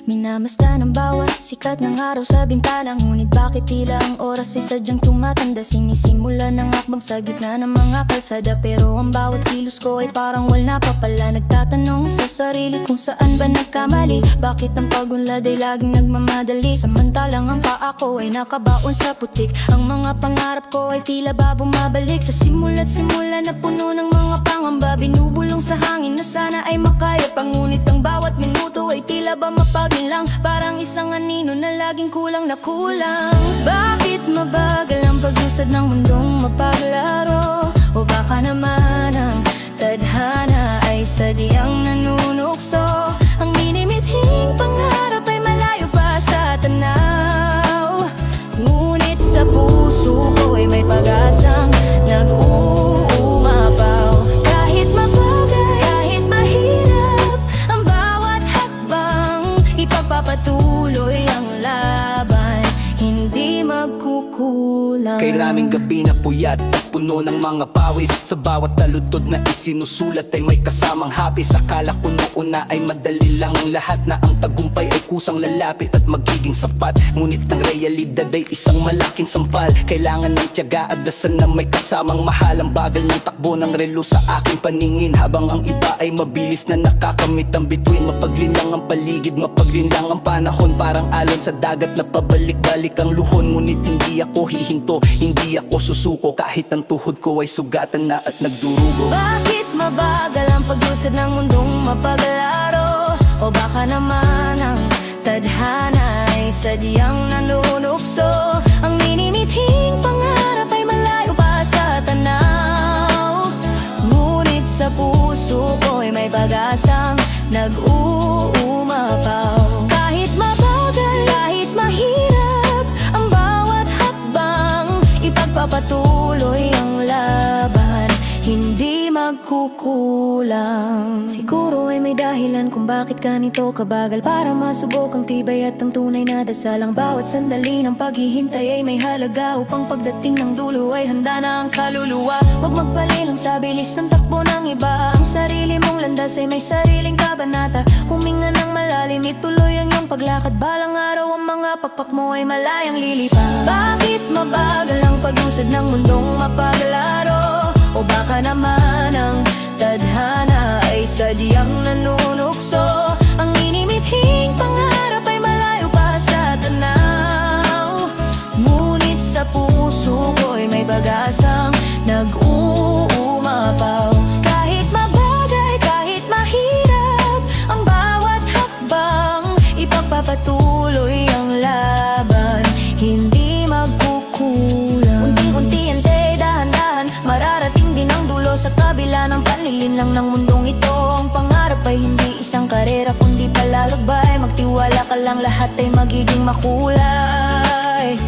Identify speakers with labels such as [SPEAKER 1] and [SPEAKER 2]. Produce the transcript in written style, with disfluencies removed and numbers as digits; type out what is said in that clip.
[SPEAKER 1] Minamasta ng bawat sikat ng araw sa bintana, ngunit bakit tila ang oras ay sadyang tumatanda? Sinisimula ng akbang sa gitna ng mga kalsada, pero ang bawat kilos ko ay parang wala pa pala. Nagtatanong sa sarili kung saan ba nagkamali, bakit ang pagunlad ay laging nagmamadali, samantalang ang paa ko ay nakabaon sa putik. Ang mga pangarap ko ay tila ba bumabalik sa simula't simula na puno ng mga pangamba, binubulong sa hangin na sana ay makaya pa, ngunit ang bawat minuto ay tila ba mapaglinlang, parang isang anino na laging kulang na kulang. Bakit mabagal ang pag-usad ng mundong mapaglaro? O baka naman ang tadhana ay sadyang nanunukso? Ang minimithing pangarap ay malayo pa sa tanaw, ngunit sa puso ko ay may pag-asang nag-uumapaw. Kahit mabagal, kahit mahirap ang bawat hakbang, ipagpapatuloy ang laban, hindi magkukulang.
[SPEAKER 2] Kay raming gabi na puyat at puno ng mga pawis, sa bawat taludtod na isinusulat ay may kasamang hapis. Akala ko noon na ay madali lang ang lahat, na ang tagumpay ay kusang lalapit at magiging sapat, ngunit ang realidad ay isang malaking sampal. Kailangan ng tiyaga at dasal na may kasamang mahal. Ang bagal ng takbo ng relo sa aking paningin, habang ang iba ay mabilis na nakakamit ang bituin. Mapaglinlang ang paligid, mapaglinlang ang panahon, parang alon sa dagat na pabalik-balik ang luhon. Ngunit hindi ako hihinto, hindi ako susuko, kahit ang tuhod ko ay sugatan na at nagdurugo.
[SPEAKER 1] Bakit mabagal ang pag-usad ng mundong mapaglaro? O baka naman ang tadhana ay sadyang nanunukso? Ang minimithing pangarap ay malayo pa sa tanaw, ngunit sa puso ko ay may pag-asang nag-uumapaw. Kahit mabagal, kahit mahirap ang bawat hakbang, ipagpapatuloy ang laban, hindi magkukulang. Siguro ay may dahilan kung bakit ganito kabagal, para masubok ang tibay at ang tunay na dasal. Ang bawat sandali ng paghihintay ay may halaga, upang pagdating ng dulo ay handa na ang kaluluwa. Huwag magpalilang sa bilis ng takbo ng iba, ang sarili mong landas ay may sariling kabanata. Huminga ng malalim, ituloy ang iyong paglakad, balang araw ang mga pakpak mo ay malayang lilipad. Bakit mabagal ang pag-usad ng mundong mapaglaro? O baka naman ang tadhana ay sadyang nanunukso? Ang minimithing pangarap ay malayo pa sa tanaw, ngunit sa puso ko ay may pag-asang nag-uumapaw. Kahit mabagal, kahit mahirap ang bawat hakbang, ipagpapatuloy ang laban, hindi magkukulang. Unti-unti ante, dahan-dahan, mararating din ang dulo sa kabila ng panlilinlang ng mundong ito. Ang pangarap ay hindi isang karera, kundi palalakbay. Magtiwala ka lang, lahat ay magiging makulay.